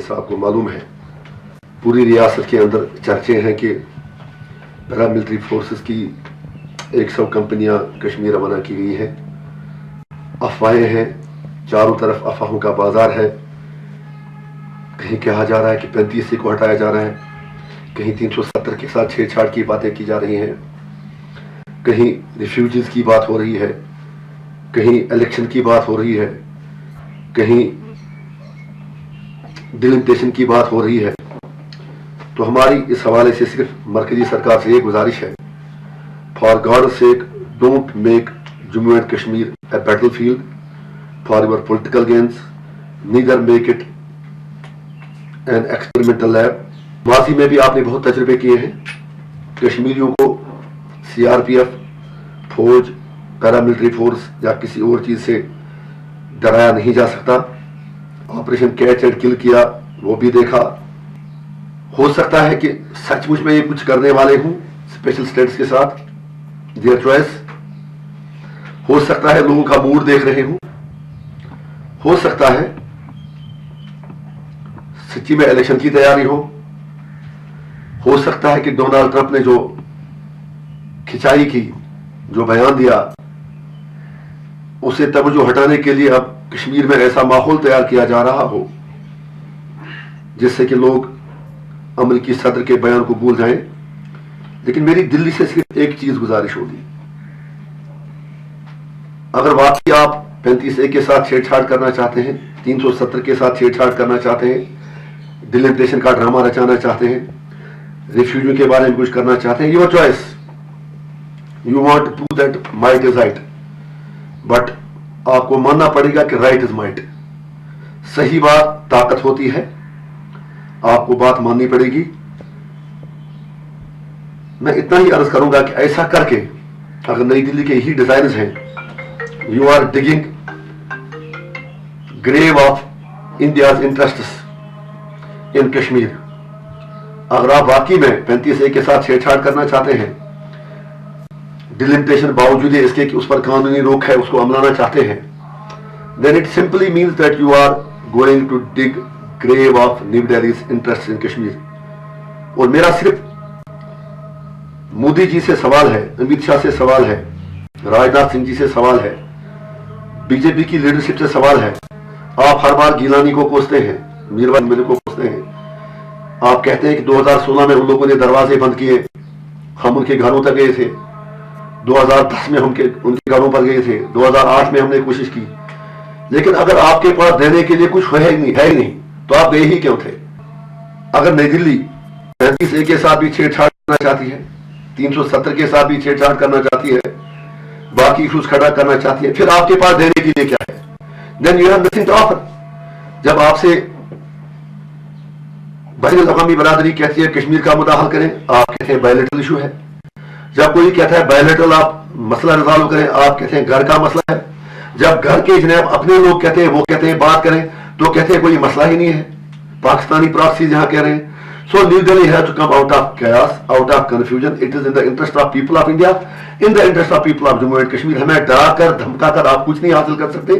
जैसा आपको मालूम है पूरी रियासत के अंदर चर्चे हैं कि पैरामिलिट्री फोर्सेस की 100 कंपनियां कश्मीर रवाना की गई हैं। अफवाहें हैं, चारों तरफ अफवाहों का बाजार है। कहीं कहा जा रहा है कि 35 को हटाया जा रहा है, कहीं 370 के साथ छेड़छाड़ की बातें की जा रही हैं, कहीं रिफ्यूजीज की बात हो रही है, कहीं इलेक्शन की बात हो रही है, कहीं डिलिमिटेशन की बात हो रही है। तो हमारी इस हवाले से सिर्फ मरकजी सरकार से ये गुजारिश है, for God sake don't make Jammu and Kashmir a battle field for your political gains, neither make it an experimental lab. माजी में भी आपने बहुत तजुर्बे किए हैं। कश्मीरियों को सीआरपीएफ, फौज, पैरामिलिट्री फोर्स या किसी और चीज से डराया नहीं जा सकता। ऑपरेशन कैच एंड किल किया, वो भी देखा। हो सकता है कि सचमुच में ये कुछ करने वाले हूं स्पेशल स्टेट्स के साथ, देयर चॉइस। हो सकता है लोगों का मूड देख रहे हूं, हो सकता है सच्ची में इलेक्शन की तैयारी हो सकता है कि डोनाल्ड ट्रंप ने जो खिंचाई की, जो बयान दिया, उसे तवज्जो हटाने के लिए अब कश्मीर में ऐसा माहौल तैयार किया जा रहा हो जिससे कि लोग अमेरिकी सदर के बयान को भूल जाएं। लेकिन मेरी दिल्ली से सिर्फ एक चीज गुजारिश होगी, अगर वाकई आप 35A के साथ छेड़छाड़ करना चाहते हैं, 370 के साथ छेड़छाड़ करना चाहते हैं, डिलिमिटेशन का ड्रामा रचाना चाहते हैं, रिफ्यूजी के बारे में कुछ करना चाहते हैं, your choice. You want to prove that might is right, but आपको मानना पड़ेगा कि राइट इज माइट। सही बात ताकत होती है, आपको बात माननी पड़ेगी। मैं इतना ही अर्ज करूंगा कि ऐसा करके अगर नई दिल्ली के ही डिजाइन हैं, you are digging grave of India's interests in Kashmir. अगर आप वाकई में 35A के साथ छेड़छाड़ करना चाहते हैं, डिलिमिटेशन बावजूद इसके कि उस पर कानूनी रोक है उसको अमलाना चाहते हैं, then it simply means that you are going to dig grave of New Delhi's interests in Kashmir। और मेरा सिर्फ मोदी जी से सवाल है, अमित शाह से सवाल है, राजनाथ सिंह जी से सवाल है, बीजेपी की लीडरशिप से सवाल है। आप हर बार गीलानी को कोसते हैं, मीरवान मेरे को कोसते हैं। आप कहते हैं कि 2016 में उन लोगों ने दरवाजे बंद किए, हम उनके घरों तक गए थे। 2010 में हम उनके घरों पर गए थे, 2008 में हमने कोशिश की। लेकिन अगर आपके पास देने के लिए कुछ है ही नहीं तो आप गए ही क्यों थे? अगर नई दिल्ली 35A के साथ भी छेड़छाड़ करना चाहती है, 370 के साथ भी छेड़छाड़ करना चाहती है, बाकी इशूज खड़ा करना चाहती है, फिर आपके पास देने के लिए क्या है? Then you have nothing to offer. जब आपसे बैनुल-अक़वामी बरादरी कहती है कश्मीर का मुद्दा हल करें, आप कहते हैं बायलैटरल इशू है। जब कोई कहता है बायलैटरल आप मसला रिजॉल्व करें, आप कहते हैं घर का मसला है। जब घर के जनाब अपने लोग कहते हैं, वो कहते हैं बात करें, तो कहते हैं कोई मसला ही नहीं है। पाकिस्तानी प्रॉक्सी जहां कह रहे हैं। So New Delhi has to come out of chaos, out of confusion. It is in the interest of people of India, in the interest of people of Jammu and Kashmir। हमें डरा कर धमका कर आप कुछ नहीं हासिल कर सकते।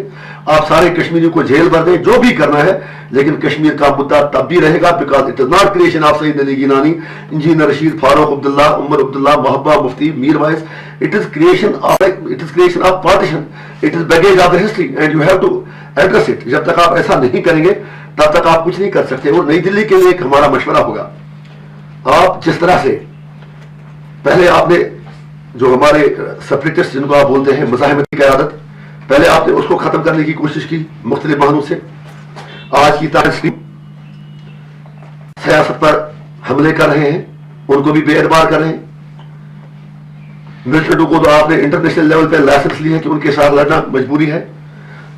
आप सारे कश्मीरियों को जेल भर दें, जो भी करना है, लेकिन कश्मीर का मुद्दा तब भी रहेगा, because it is not creation of Syed Ali Gilani, engineer Rashid, Farooq Abdullah, Omar Abdullah, Mehbooba Mufti, Mirwaiz. It is creation of partition, it is baggage of the history and you have to address it. जब तक आप ऐसा नहीं करेंगे तब तक आप कुछ नहीं कर सकते। और नई दिल्ली के लिए एक हमारा मशवरा होगा, आप जिस तरह से पहले आपने जो हमारे सेपरेटिस्ट जिनको आप बोलते हैं मुजाहिमती क़यादत, पहले आपने उसको खत्म करने की कोशिश की मुख्तलिफ बहानों से। आज की तारीख सियासत पर हमले कर रहे हैं, उनको भी बेएतबार कर रहे हैं। मिलिटेंटों को तो आपने इंटरनेशनल लेवल पे लाइसेंस लिए कि उनके साथ लड़ना मजबूरी है।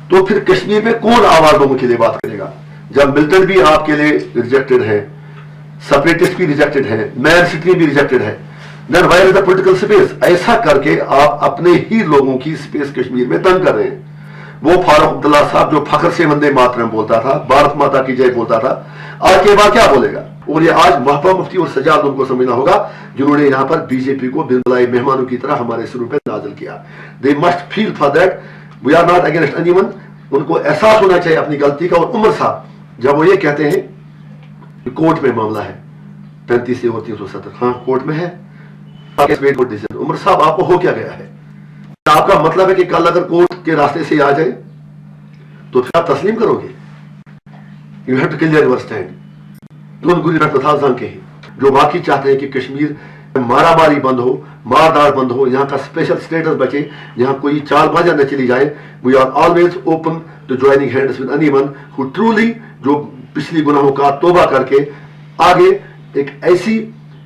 तो फिर कश्मीर में कौन आवाज लोगों के लिए बात करेगा? जब मिलिटेंट भी आपके लिए रिजेक्टेड है, सेपरेटिस्ट भी रिजेक्टेड है, मैन सिटी भी रिजेक्टेड है, then where is the political space? ऐसा करके आप अपने ही लोगों की स्पेस कश्मीर में तंग कर रहे हैं। वो फारूक अब्दुल्ला साहब जो फखर से वंदे मातरम बोलता था, भारत माता की जय बोलता था, आज के बाद क्या बोलेगा? और ये आज मोहब्बा मुफ्ती और सजाद उनको समझना होगा जिन्होंने यहाँ पर बीजेपी को बिन बुलाए मेहमानों की तरह हमारे सिरों पर नाजिल किया। They must feel for that we are not against anyone. उनको एहसास होना चाहिए अपनी गलती का। और उमर साहब जब वो ये कहते हैं कोर्ट में मामला है 35 और 370, हाँ कोर्ट में है। उमर साहब आपको हो क्या गया है? आपका मतलब है कि कल अगर कोर्ट के रास्ते से आ जाए तो फिर आप तस्लीम करोगे? You have to clear your stand. जो बाकी चाहते हैं कि कश्मीर मारामारी बंद हो, मारदार बंद हो, यहाँ का स्पेशल स्टेटस बचे, यहाँ कोई चालबाजी न चली जाए। We are always open to joining hands with anyone who truly, जो पिछली गुनाहों का तौबा करके आगे एक ऐसी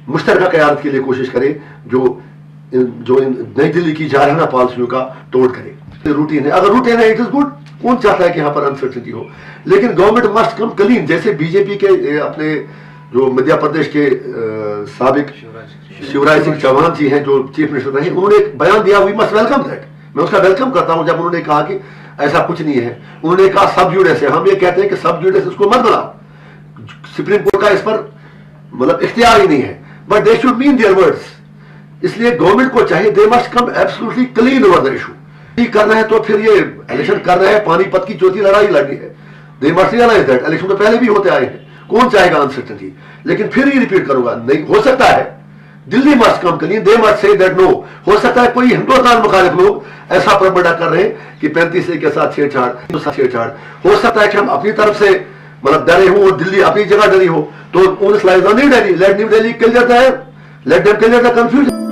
मुश्तरका क़यादत के लिए कोशिश करे जो नई दिल्ली की जारहाना पॉलिसियों का तोड़ करे। रूटीन है, अगर रूटीन है इट इज गुड। कौन चाहता है कि यहाँ पर अनसर्टेनिटी हो? लेकिन गवर्नमेंट मस्ट कम क्लीन। जैसे बीजेपी के अपने जो मध्य प्रदेश के साबिक शिवराज सिंह चौहान जी हैं, जो चीफ मिनिस्टर रहे, उन्होंने एक बयान दिया, वी मस्ट वेलकम दैट। मैं उसका वेलकम करता हूं। जब उन्होंने कहा कि ऐसा कुछ नहीं है, उन्होंने कहा सब जुडिस है। हम ये कहते हैं कि सब जुडिस इसको मत बनाओ, सुप्रीम कोर्ट का इस पर मतलब इख्तियार ही नहीं है, but they should mean their words. इसलिए गवर्नमेंट को चाहिए they must come absolutely clean over the issue. कर रहे हैं तो फिर ये इलेक्शन कर रहे हैं, पानीपत की चौथी लड़ाई लड़नी है। They must realise that election तो पहले भी होते आए हैं, कौन चाहेगा अनसर्टेनिटी? लेकिन फिर ही रिपीट करूंगा, नहीं हो सकता है Delhi must come clean, they must say that no. हो सकता है कोई हिंदुस्तान मुखालिफ लोग ऐसा प्रबंधन कर रहे हैं कि 35A के साथ छेड़छाड़ हो सकता है कि हम अपनी तरफ से मतलब डरे हो और दिल्ली अपनी जगह डरी हो, तो उन स्लाइड नहीं डरी। Let them clear the confusion.